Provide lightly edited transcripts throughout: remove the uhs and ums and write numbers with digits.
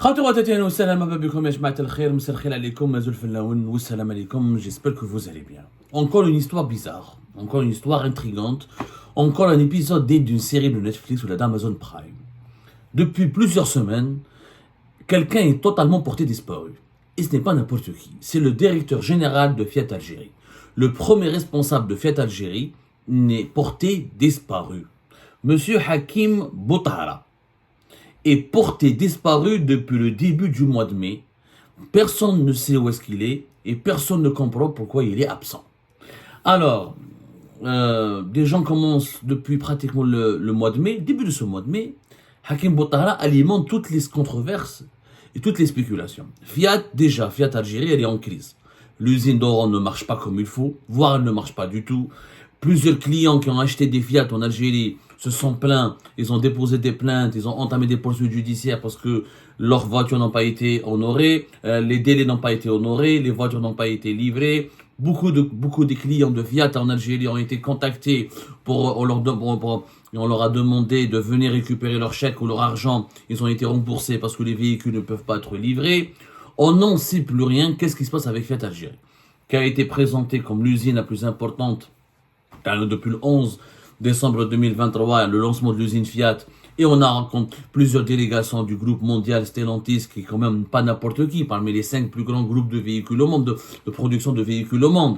J'espère que vous allez bien. Encore une histoire bizarre, encore une histoire intrigante, encore un épisode digne d'une série de Netflix ou d'Amazon Prime. Depuis plusieurs semaines, quelqu'un est totalement porté disparu. Et ce n'est pas n'importe qui, c'est le directeur général de Fiat Algérie. Le premier responsable de Fiat Algérie n'est porté disparu. Monsieur Hakim Boutahara est porté disparu depuis le début du mois de mai. Personne ne sait où est-ce qu'il est et personne ne comprend pourquoi il est absent. Alors, des gens commencent depuis pratiquement le mois de mai, début de ce mois de mai, Hakim Boutahara alimente toutes les controverses et toutes les spéculations. Fiat Algérie, elle est en crise. L'usine d'Oran ne marche pas comme il faut, voire elle ne marche pas du tout. Plusieurs clients qui ont acheté des Fiat en Algérie se sont plaints, ils ont déposé des plaintes, ils ont entamé des poursuites judiciaires parce que leurs voitures n'ont pas été honorées, les délais n'ont pas été honorés, les voitures n'ont pas été livrées. Beaucoup de clients de Fiat en Algérie ont été contactés on leur a demandé de venir récupérer leur chèque ou leur argent. Ils ont été remboursés parce que les véhicules ne peuvent pas être livrés. On n'en sait plus rien. Qu'est-ce qui se passe avec Fiat Algérie, qui a été présentée comme l'usine la plus importante depuis le 11 décembre 2023, le lancement de l'usine Fiat, et on a rencontré plusieurs délégations du groupe mondial Stellantis, qui est quand même pas n'importe qui, parmi les 5 plus grands groupes de véhicules au monde, de production de véhicules au monde.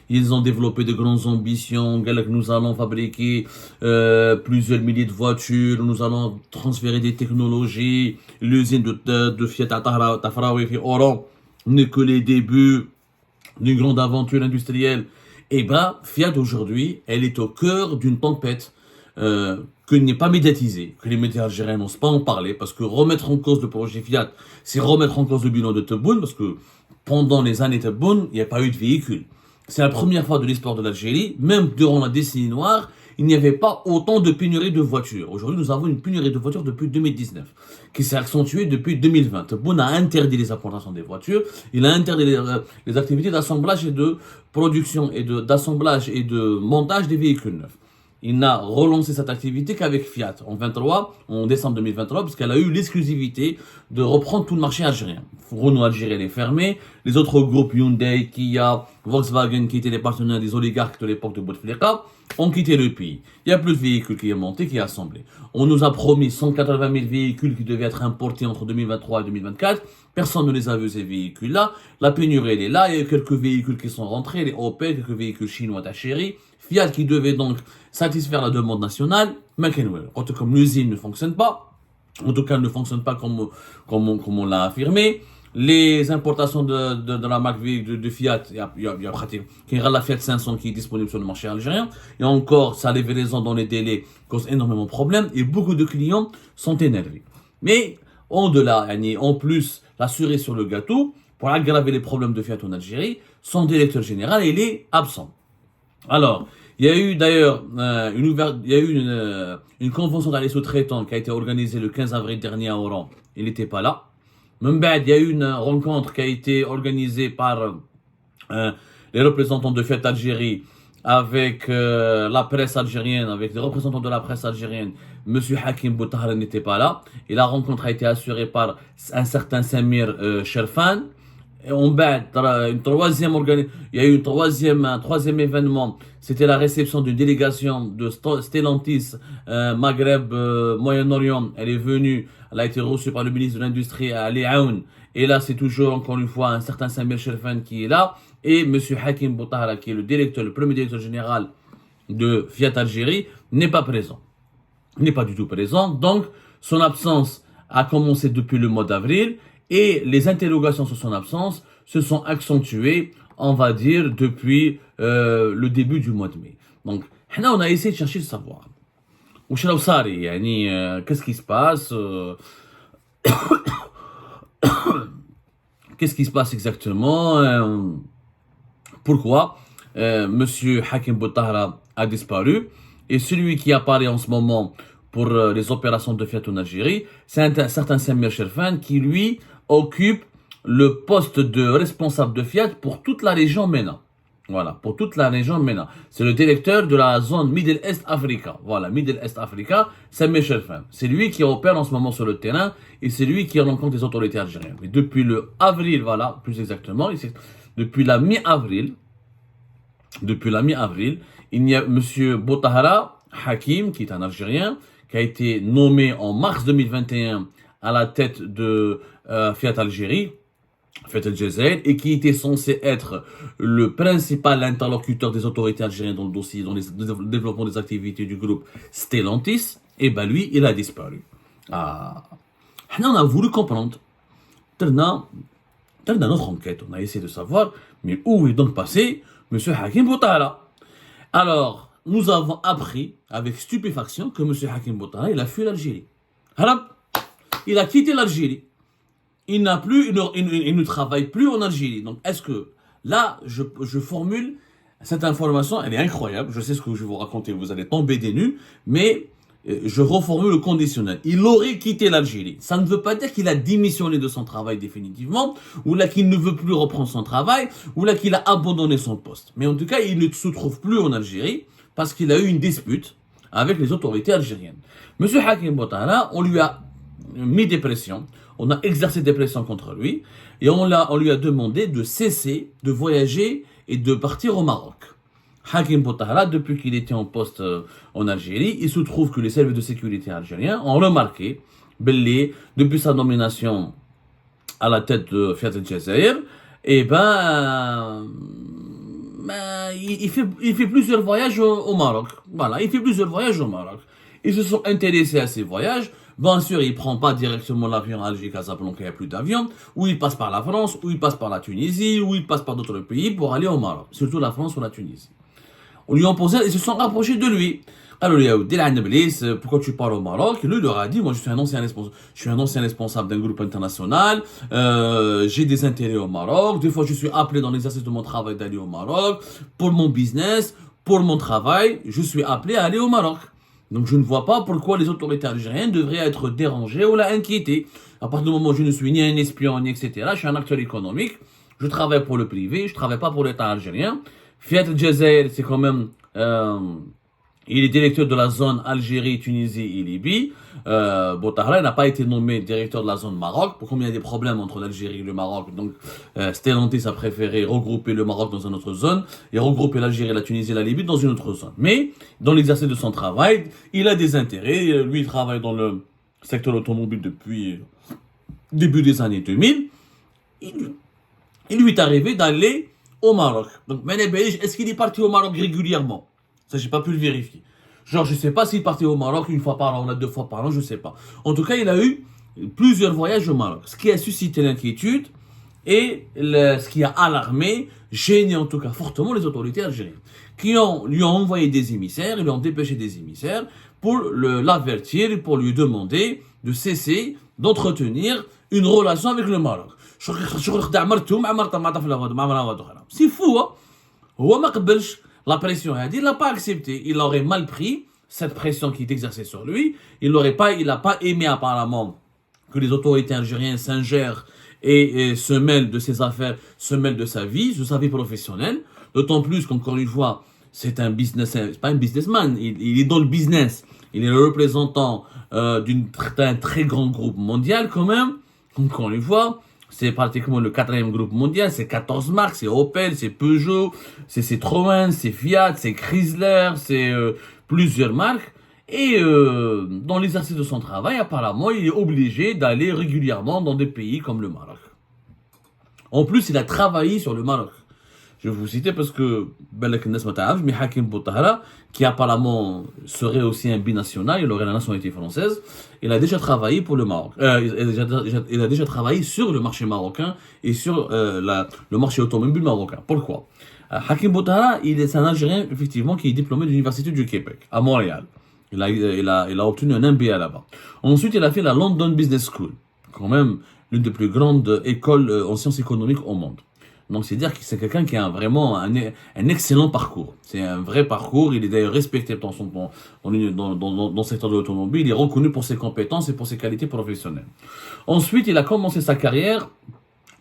Ils ont développé de grandes ambitions. Nous allons fabriquer plusieurs milliers de voitures, nous allons transférer des technologies. L'usine de Fiat Tafraoui Oran n'est que les débuts d'une grande aventure industrielle. Et bien, Fiat aujourd'hui, elle est au cœur d'une tempête qui n'est pas médiatisée, que les médias algériens n'osent pas en parler, parce que remettre en cause le projet Fiat, c'est remettre en cause le bilan de Tebboune, parce que pendant les années Tebboune, il n'y a pas eu de véhicule. C'est la première fois de l'histoire de l'Algérie, même durant la décennie noire, il n'y avait pas autant de pénurie de voitures. Aujourd'hui, nous avons une pénurie de voitures depuis 2019, qui s'est accentuée depuis 2020. Tebboune a interdit les importations des voitures, il a interdit les activités d'assemblage et de production et d'assemblage et de montage des véhicules neufs. Il n'a relancé cette activité qu'avec Fiat en décembre 2023, parce qu'elle a eu l'exclusivité de reprendre tout le marché algérien. Renault Algérien est fermé, les autres groupes Hyundai, Kia, Volkswagen, qui étaient les partenaires des oligarques de l'époque de Bouteflika, ont quitté le pays. Il n'y a plus de véhicules qui est monté, qui est assemblé. On nous a promis 180 000 véhicules qui devaient être importés entre 2023 et 2024. Personne ne les a vus, ces véhicules-là. La pénurie, elle est là. Il y a quelques véhicules qui sont rentrés, les Opel, quelques véhicules chinois d'Achéry. Fiat qui devait donc satisfaire la demande nationale. Mais comme l'usine ne fonctionne pas, en tout cas, elle ne fonctionne pas comme on l'a affirmé. Les importations de la marque de Fiat, il y a pratiquement la Fiat 500 qui est disponible sur le marché algérien. Et encore, sa livraison dans les délais cause énormément de problèmes et beaucoup de clients sont énervés. Mais au-delà, en plus, la cerise sur le gâteau, pour aggraver les problèmes de Fiat en Algérie, son directeur général, il est absent. Alors, il y a eu d'ailleurs une convention d'aller sous-traitant qui a été organisée le 15 avril dernier à Oran. Il n'était pas là. Même il y a eu une rencontre qui a été organisée par les représentants de Fiat Algérie avec la presse algérienne, avec les représentants de la presse algérienne. Monsieur Hakim Boutahara n'était pas là. Et la rencontre a été assurée par un certain Samir Sherfan. Et il y a eu un troisième événement. C'était la réception d'une délégation de Stellantis, Maghreb, Moyen-Orient. Elle est venue, elle a été reçue par le ministre de l'Industrie à Ali Aoun. Et là, c'est toujours, encore une fois, un certain Samir Sherfan qui est là. Et M. Hakim Boutahara, qui est le premier directeur général de Fiat Algérie, n'est pas présent. Il n'est pas du tout présent. Donc, son absence a commencé depuis le mois d'avril. Et les interrogations sur son absence se sont accentuées, on va dire, depuis le début du mois de mai. Donc, on a essayé de chercher le savoir. Qu'est-ce qui se passe Qu'est-ce qui se passe exactement Pourquoi Monsieur Hakim Boutahara a disparu? Et celui qui apparaît en ce moment pour les opérations de Fiat en Algérie, c'est un certain Samir Sherfan qui, lui, occupe le poste de responsable de Fiat pour toute la région MENA. Voilà, pour toute la région MENA. C'est le directeur de la zone Middle East Africa. Voilà, Middle East Africa, c'est Michel Fan. C'est lui qui opère en ce moment sur le terrain et c'est lui qui rencontre les autorités algériennes. Et depuis le avril, voilà, plus exactement, depuis la mi-avril, il y a M. Botahara Hakim, qui est un Algérien, qui a été nommé en mars 2021 à la tête de Fiat Algérie, Fiat El Jazair, et qui était censé être le principal interlocuteur des autorités algériennes dans le dossier, dans le développement des activités du groupe Stellantis, et ben lui, il a disparu. Ah. On a voulu comprendre. Dans notre enquête, on a essayé de savoir, mais où est donc passé M. Hakim Botahara? Alors, nous avons appris avec stupéfaction que M. Hakim Botahara, il a fui l'Algérie. Il a quitté l'Algérie. Il ne travaille plus en Algérie. Donc, est-ce que là, je formule cette information, elle est incroyable. Je sais ce que je vais vous raconter, vous allez tomber des nues, mais je reformule le conditionnel. Il aurait quitté l'Algérie. Ça ne veut pas dire qu'il a démissionné de son travail définitivement, ou là qu'il ne veut plus reprendre son travail, ou là qu'il a abandonné son poste. Mais en tout cas, il ne se trouve plus en Algérie parce qu'il a eu une dispute avec les autorités algériennes. Monsieur Hakim Botahara, on lui a mis des pressions, on a exercé des pressions contre lui, et on lui a demandé de cesser de voyager et de partir au Maroc. Hakim Botahara, depuis qu'il était en poste en Algérie, il se trouve que les services de sécurité algériens ont remarqué, depuis sa nomination à la tête de Fiat El Jazair, il fait plusieurs voyages au Maroc. Voilà, il fait plusieurs voyages au Maroc. Ils se sont intéressés à ces voyages. Bien sûr, il ne prend pas directement l'avion à Alger-Casablanca, il n'y a plus d'avion. Ou il passe par la France, ou il passe par la Tunisie, ou il passe par d'autres pays pour aller au Maroc. Surtout la France ou la Tunisie. On lui a posé, ils se sont rapprochés de lui. Alors, il a dit, pourquoi tu pars au Maroc? Et lui, il leur a dit, moi, je suis un ancien responsable d'un groupe international, j'ai des intérêts au Maroc, des fois, je suis appelé dans l'exercice de mon travail d'aller au Maroc, pour mon business, pour mon travail, je suis appelé à aller au Maroc. Donc, je ne vois pas pourquoi les autorités algériennes devraient être dérangées ou inquiétées. À partir du moment où je ne suis ni un espion, ni etc., je suis un acteur économique, je travaille pour le privé, je ne travaille pas pour l'État algérien. Fiat El Jazair, c'est quand même, il est directeur de la zone Algérie, Tunisie et Libye. Botahara n'a pas été nommé directeur de la zone Maroc. Pour combien il y a des problèmes entre l'Algérie et le Maroc. Donc, Stellantis a préféré regrouper le Maroc dans une autre zone et regrouper l'Algérie, la Tunisie et la Libye dans une autre zone. Mais, dans l'exercice de son travail, il a des intérêts. Lui, il travaille dans le secteur automobile depuis début des années 2000. Il lui est arrivé d'aller au Maroc. Donc, est-ce qu'il est parti au Maroc régulièrement? Ça, j'ai pas pu le vérifier. Genre, je sais pas s'il partait au Maroc une fois par an, deux fois par an, je sais pas. En tout cas, il a eu plusieurs voyages au Maroc. Ce qui a suscité l'inquiétude et ce qui a alarmé, gêné en tout cas fortement les autorités algériennes. Lui ont envoyé des émissaires, ils lui ont dépêché des émissaires pour l'avertir et pour lui demander de cesser d'entretenir une relation avec le Maroc. C'est fou, hein? La pression, il n'a pas accepté. Il aurait mal pris cette pression qui est exercée sur lui. Il n'a pas aimé apparemment que les autorités algériennes s'ingèrent et se mêlent de ses affaires, se mêlent de sa vie professionnelle. D'autant plus qu'encore une fois, c'est pas un businessman. Il est dans le business. Il est le représentant d'un très grand groupe mondial quand même. Encore une fois, c'est pratiquement le 4e groupe mondial, c'est 14 marques, c'est Opel, c'est Peugeot, c'est Citroën, c'est Fiat, c'est Chrysler, c'est plusieurs marques. Et dans l'exercice de son travail, apparemment, il est obligé d'aller régulièrement dans des pays comme le Maroc. En plus, il a travaillé sur le Maroc. Je vais vous citer parce que mais Hakim Botahara, qui apparemment serait aussi un binational, il aurait la nationalité française, il a déjà travaillé pour le Maroc. Il a déjà travaillé sur le marché marocain et sur le marché automobile marocain. Pourquoi? Hakim Botahara, c'est un Algérien effectivement qui est diplômé de l'Université du Québec, à Montréal. Il a obtenu un MBA là-bas. Ensuite, il a fait la London Business School, quand même l'une des plus grandes écoles en sciences économiques au monde. Donc, c'est dire que c'est quelqu'un qui a vraiment un excellent parcours. C'est un vrai parcours. Il est d'ailleurs respecté dans le secteur de l'automobile. Il est reconnu pour ses compétences et pour ses qualités professionnelles. Ensuite, il a commencé sa carrière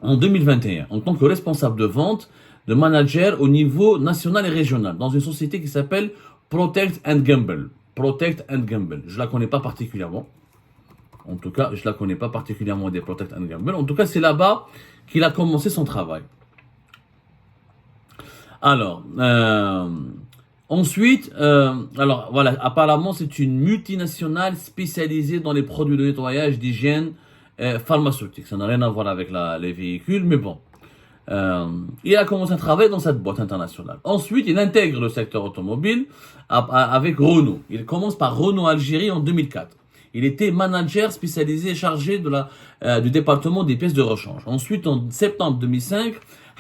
en 2021 en tant que responsable de vente de manager au niveau national et régional dans une société qui s'appelle Protect and Gamble. Protect and Gamble. Je la connais pas particulièrement. En tout cas, je la connais pas particulièrement des Protect and Gamble. En tout cas, c'est là-bas qu'il a commencé son travail. Alors, ensuite, alors voilà, apparemment c'est une multinationale spécialisée dans les produits de nettoyage, d'hygiène pharmaceutique. Ça n'a rien à voir avec les véhicules, mais bon. Il a commencé à travailler dans cette boîte internationale. Ensuite, il intègre le secteur automobile avec Renault. Il commence par Renault Algérie en 2004. Il était manager spécialisé chargé du département des pièces de rechange. Ensuite, en septembre 2005,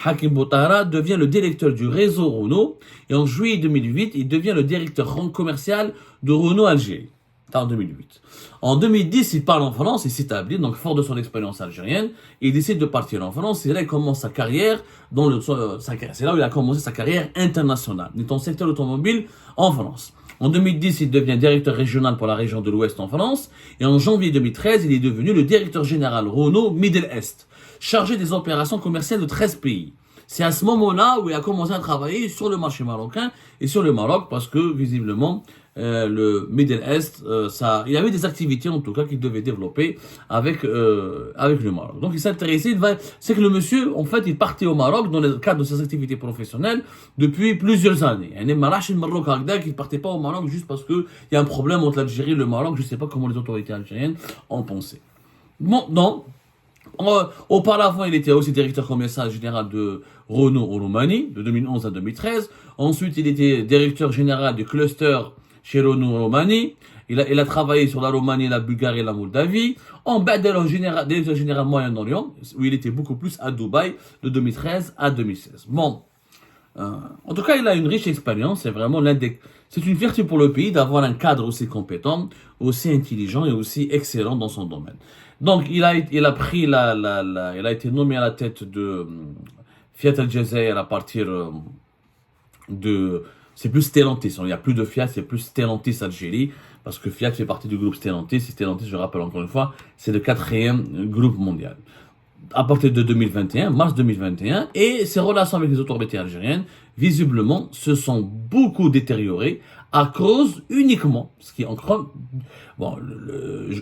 Hakim Boutahara devient le directeur du réseau Renault et en juillet 2008, il devient le directeur commercial de Renault Algérie. En 2008. En 2010, il part en France, il s'établit, donc fort de son expérience algérienne, et il décide de partir en France, et là il commence sa carrière, c'est là où il a commencé sa carrière internationale, dans le secteur automobile en France. En 2010, il devient directeur régional pour la région de l'Ouest en France, et en janvier 2013, il est devenu le directeur général Renault Middle East, chargé des opérations commerciales de 13 pays. C'est à ce moment-là où il a commencé à travailler sur le marché marocain et sur le Maroc parce que visiblement le Middle East, il y avait des activités en tout cas qu'il devait développer avec le Maroc. Donc il s'intéressait, c'est que le monsieur en fait il partait au Maroc dans le cadre de ses activités professionnelles depuis plusieurs années. Il ne partait pas au Maroc juste parce que il y a un problème entre l'Algérie et le Maroc. Je ne sais pas comment les autorités algériennes en pensaient. Bon, non. Auparavant, il était aussi directeur commercial général de Renault en Roumanie, de 2011 à 2013. Ensuite, il était directeur général du cluster chez Renault en Roumanie. Il a travaillé sur la Roumanie, la Bulgarie et la Moldavie. En bas, directeur général Moyen-Orient, où il était beaucoup plus à Dubaï, de 2013 à 2016. Bon. En tout cas, il a une riche expérience. C'est une fierté pour le pays d'avoir un cadre aussi compétent, aussi intelligent et aussi excellent dans son domaine. Donc, il a été nommé à la tête de Fiat Al Jazeera à partir c'est plus Stellantis. Il n'y a plus de Fiat, c'est plus Stellantis Algérie, parce que Fiat fait partie du groupe Stellantis. Et Stellantis, je rappelle encore une fois, c'est le 4e groupe mondial. À partir de 2021, mars 2021, et ses relations avec les autorités algériennes, visiblement, se sont beaucoup détériorées à cause uniquement,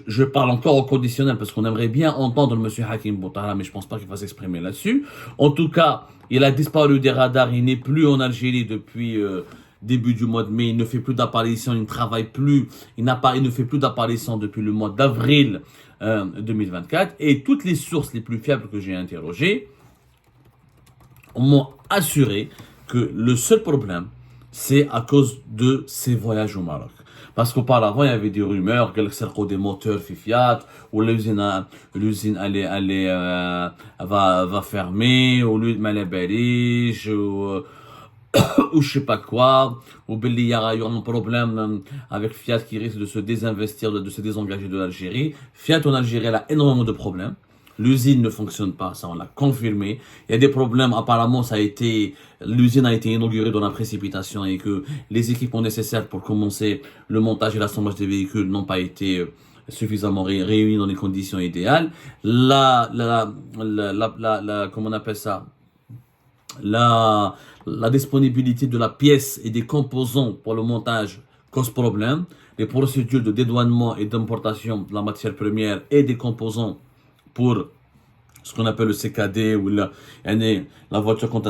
je parle encore au conditionnel parce qu'on aimerait bien entendre le monsieur Hakim Boutahara, mais je pense pas qu'il va s'exprimer là-dessus. En tout cas, il a disparu des radars, il n'est plus en Algérie depuis début du mois de mai, il ne fait plus d'apparition, il ne travaille plus, il ne fait plus d'apparition depuis le mois d'avril 2024, et toutes les sources les plus fiables que j'ai interrogées m'ont assuré que le seul problème, c'est à cause de ses voyages au Maroc. Parce qu'auparavant, il y avait des rumeurs qu'elle serre des moteurs Fiat, ou l'usine va fermer, ou l'usine Malabariche, ou je sais pas quoi, ou il y aura un problème avec Fiat qui risque de se désinvestir, de se désengager de l'Algérie. Fiat en Algérie, elle a énormément de problèmes. L'usine ne fonctionne pas, ça on l'a confirmé. Il y a des problèmes, apparemment l'usine a été inaugurée dans la précipitation et que les équipements nécessaires pour commencer le montage et l'assemblage des véhicules n'ont pas été suffisamment réunis dans les conditions idéales. Comment on appelle ça? La disponibilité de la pièce et des composants pour le montage cause problème. Les procédures de dédouanement et d'importation de la matière première et des composants pour ce qu'on appelle le CKD ou la voiture quand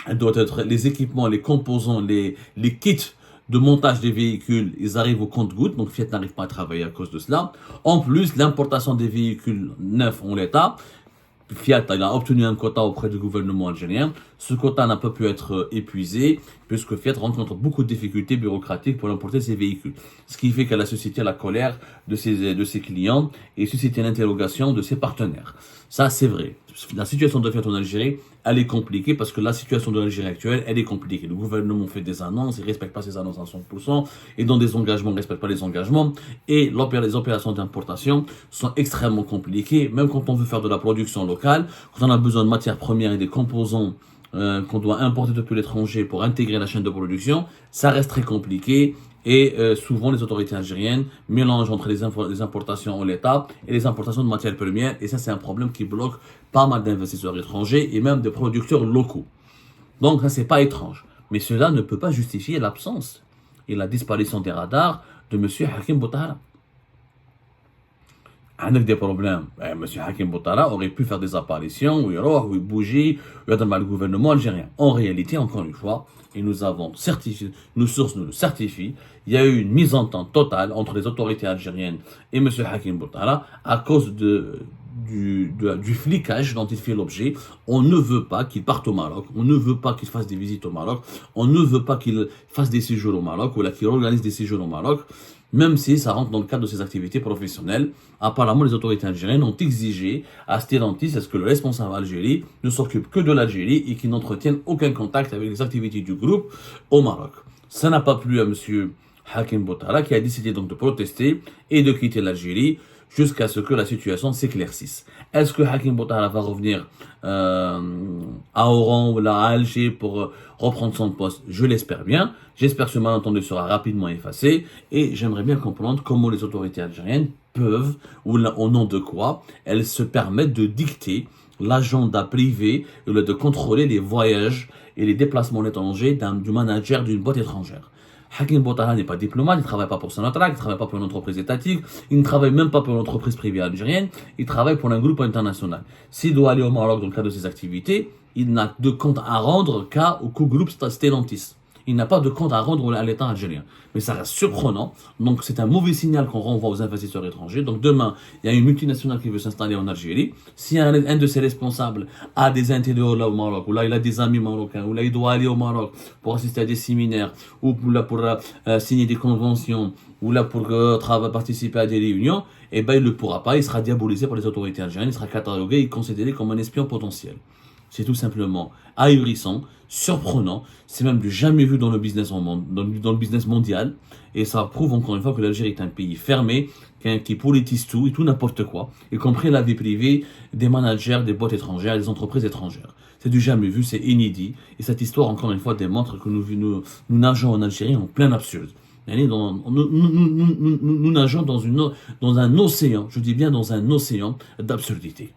elle doit être les équipements, les composants, les kits de montage des véhicules, ils arrivent au compte-gouttes, donc Fiat n'arrive pas à travailler à cause de cela. En plus, l'importation des véhicules neufs en l'état, Fiat a obtenu un quota auprès du gouvernement algérien. Ce quota n'a pas pu être épuisé puisque Fiat rencontre beaucoup de difficultés bureaucratiques pour importer ses véhicules. Ce qui fait qu'elle a suscité la colère de ses clients et suscité l'interrogation de ses partenaires. Ça, c'est vrai. La situation de Fiat en Algérie, elle est compliquée parce que la situation de l'Algérie actuelle, elle est compliquée. Le gouvernement fait des annonces, il ne respecte pas ses annonces à 100%, et dans des engagements, il ne respecte pas les engagements, et les opérations d'importation sont extrêmement compliquées, même quand on veut faire de la production locale, quand on a besoin de matières premières et des composants qu'on doit importer depuis l'étranger pour intégrer la chaîne de production, ça reste très compliqué Et souvent, les autorités algériennes mélangent entre les importations en l'État et les importations de matières premières. Et ça, c'est un problème qui bloque pas mal d'investisseurs étrangers et même des producteurs locaux. Donc, ça, c'est pas étrange. Mais cela ne peut pas justifier l'absence et la disparition des radars de M. Hakim Boutara. Avec des problèmes. M. Hakim Boutara aurait pu faire des apparitions, où il bouger, où il dans le gouvernement algérien. En réalité, encore une fois, et nous avons certifié, nos sources nous le certifient, il y a eu une mise en temps totale entre les autorités algériennes et M. Hakim Boutara à cause du flicage dont il fait l'objet. On ne veut pas qu'il parte au Maroc, on ne veut pas qu'il fasse des visites au Maroc, on ne veut pas qu'il fasse des séjours au Maroc ou qu'il organise des séjours au Maroc, même si ça rentre dans le cadre de ses activités professionnelles. Apparemment, les autorités algériennes ont exigé à Stellantis à ce que le responsable Algérie ne s'occupe que de l'Algérie et qu'il n'entretienne aucun contact avec les activités du groupe au Maroc. Ça n'a pas plu à M. Hakim Boutara qui a décidé donc de protester et de quitter l'Algérie jusqu'à ce que la situation s'éclaircisse. Est-ce que Hakim Boutara va revenir à Oran ou à Alger pour reprendre son poste? Je l'espère bien. J'espère que ce malentendu sera rapidement effacé et j'aimerais bien comprendre comment les autorités algériennes peuvent, ou au nom de quoi, elles se permettent de dicter l'agenda privé et de contrôler les voyages et les déplacements à l'étranger du manager d'une boîte étrangère. Hakim Boutara n'est pas diplomate, il ne travaille pas pour Sonatrach, il ne travaille pas pour une entreprise étatique, il ne travaille même pas pour une entreprise privée algérienne, il travaille pour un groupe international. S'il doit aller au Maroc dans le cadre de ses activités, il n'a de compte à rendre qu'au groupe Stellantis. Il n'a pas de compte à rendre à l'État algérien. Mais ça reste surprenant. Donc c'est un mauvais signal qu'on renvoie aux investisseurs étrangers. Donc demain, il y a une multinationale qui veut s'installer en Algérie. Si un de ses responsables a des intérêts là au Maroc, ou là il a des amis marocains, ou là il doit aller au Maroc pour assister à des séminaires, ou là pour signer des conventions, ou là pour participer à des réunions, eh ben il ne le pourra pas. Il sera diabolisé par les autorités algériennes. Il sera catalogué et considéré comme un espion potentiel. C'est tout simplement ahurissant, surprenant, c'est même du jamais vu dans le business dans le business mondial, et ça prouve encore une fois que l'Algérie est un pays fermé, qui politise tout et tout n'importe quoi, y compris la vie privée des managers, des boîtes étrangères, des entreprises étrangères. C'est du jamais vu, c'est inédit, et cette histoire encore une fois démontre que nous nageons en Algérie en plein absurde. Nous nageons dans un océan, je dis bien dans un océan d'absurdité.